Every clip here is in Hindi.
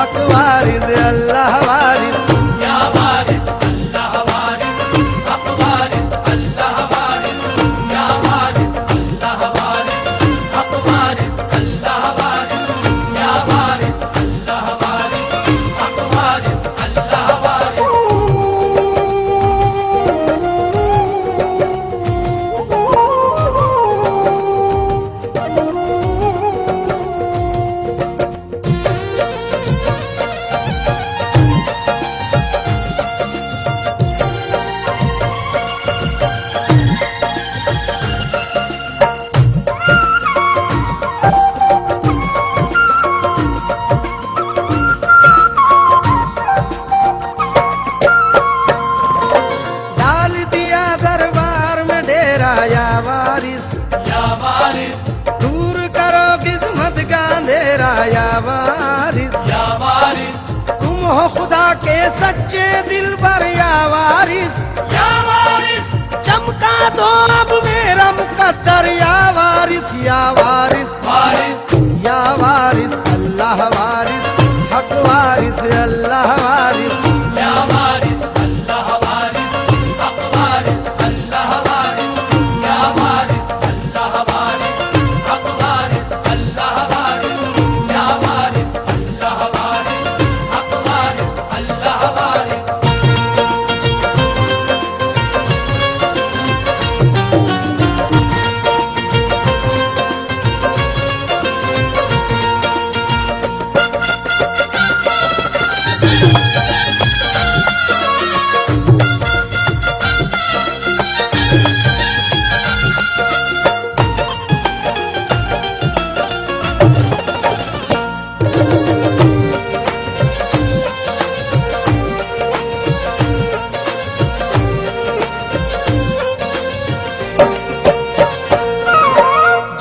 हक वारिस अल्लाह वारिस। या वारिस अल्लाह वारिस, हक वारिस अल्लाह वारिस। या वारिस अल्लाह वारिस, हक वारिस अल्लाह वारिस। या वारिस अल्लाह वारिस, हक वारिस अल्लाह वारिस। डाल दिया दरबार में डेरा या वारिस, या वारिस, दूर करो किस्मत का अंधेरा या वारिस। या वारिस, तुम हो खुदा के सच्चे दिल पर या वारिस। या वारिस, चमका दो अब मेरा मुकद्दर या वारिस। या वारिस वारिस, या वारिस अल्लाह वारिस, हक वारिस अल्लाह वारिस। या वारिस अल्लाह वारिस, हक वारिस अल्लाह वारिस। या वारिस अल्लाह वारिस, हक वारिस अल्लाह वारिस। या वारिस अल्लाह वारिस, हक वारिस अल्लाह वारिस।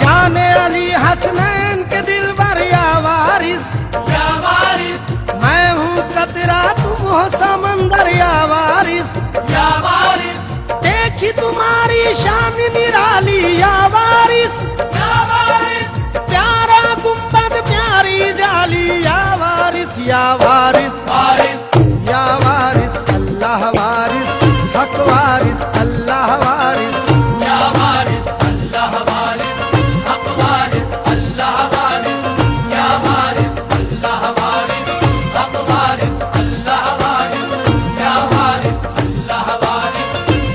जाने अली हसनैन के दिल पर या वारिस। या वारिस, मैं हूँ कतरा तुम हो समंदर या वारिस। या वारिस, देखी तुम्हारी शान निराली या वारिस। या वारिस, प्यारा गुम्बद प्यारी जाली या वारिस। या वारिस वारिस, या वारिस अल्लाह वारिस, हक वारिस अल्लाह वारिस। या वारिस अल्लाह वारिस, हक वारिस अल्लाह वारिस। या वारिस अल्लाह वारिस, हक वारिस अल्लाह वारिस। या वारिस अल्लाह वारिस,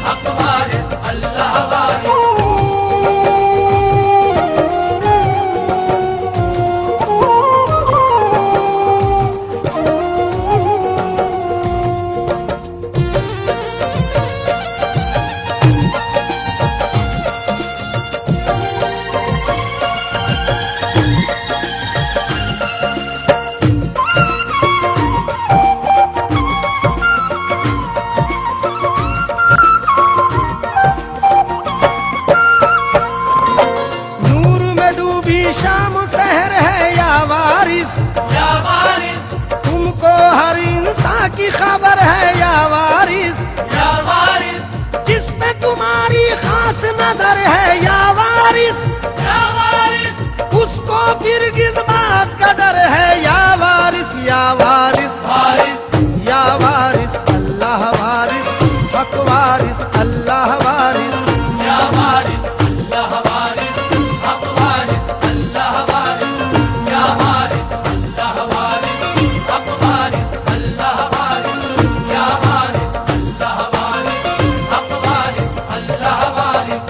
हक वारिस अल्लाह वारिस। नूर में डूबी शाम शहर है या वारिस। या वारिस, तुमको हर इंसान की खबर है या वारिस। या वारिस, जिस पे तुम्हारी खास नजर है या वारिस। या वारिस, उसको फिर किस बात का डर है या वारिस। या वारिस वारिस, या वारिस अल्लाह वारिस, हक वारिस अल्लाह वारिस। या वारिस अल्लाह वारिस, हक वारिस अल्लाह वारिस। या वारिस अल्लाह वारिस, हक वारिस अल्लाह वारिस। या वारिस अल्लाह वारिस, हक वारिस अल्लाह वारिस।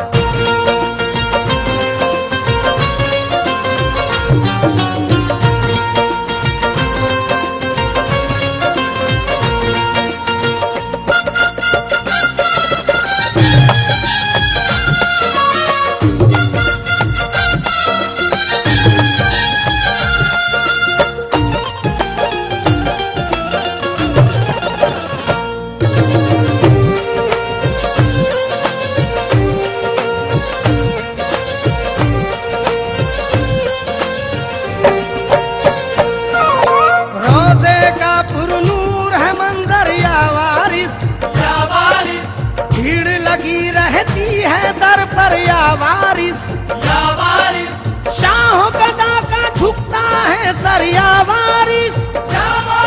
दर पर या वारिस, या वारिस, शाहों गदा का झुकता है सर या वारिस। या वारिस।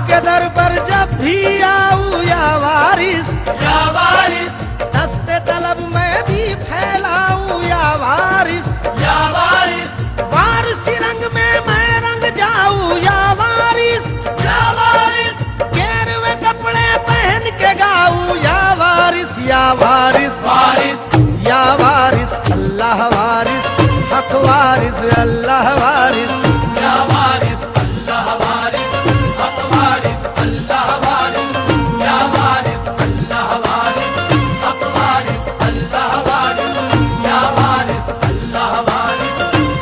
आपके दर पर जब भी आऊं या वारिस, या वारिस, दस्ते तलब में भी फैलाऊं या वारिस, या वारिस, वारिसी रंग में मैं रंग जाऊं या वारिस, या वारिस, गेरुए कपड़े पहन के गाऊं या वारिस, या वारिस, वारिस, या वारिस अल्लाह वारिस, हक वारिस अल्लाह वारिस, या वारिस अल्लाह वारिस, हक वारिस अल्लाह वारिस, या वारिस अल्लाह वारिस, हक वारिस अल्लाह वारिस, या वारिस अल्लाह वारिस,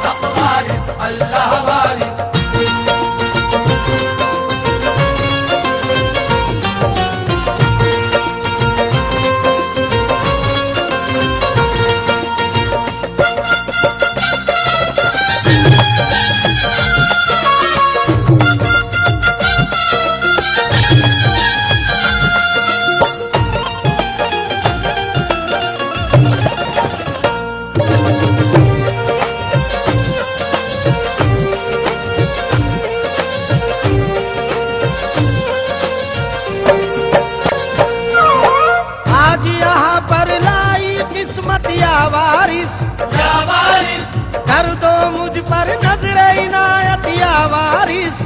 हक वारिस अल्लाह वारिस। आज यहाँ पर लाई किस्मत या वारिस, या वारिस, कर दो मुझ पर नजर इनायत या वारिस,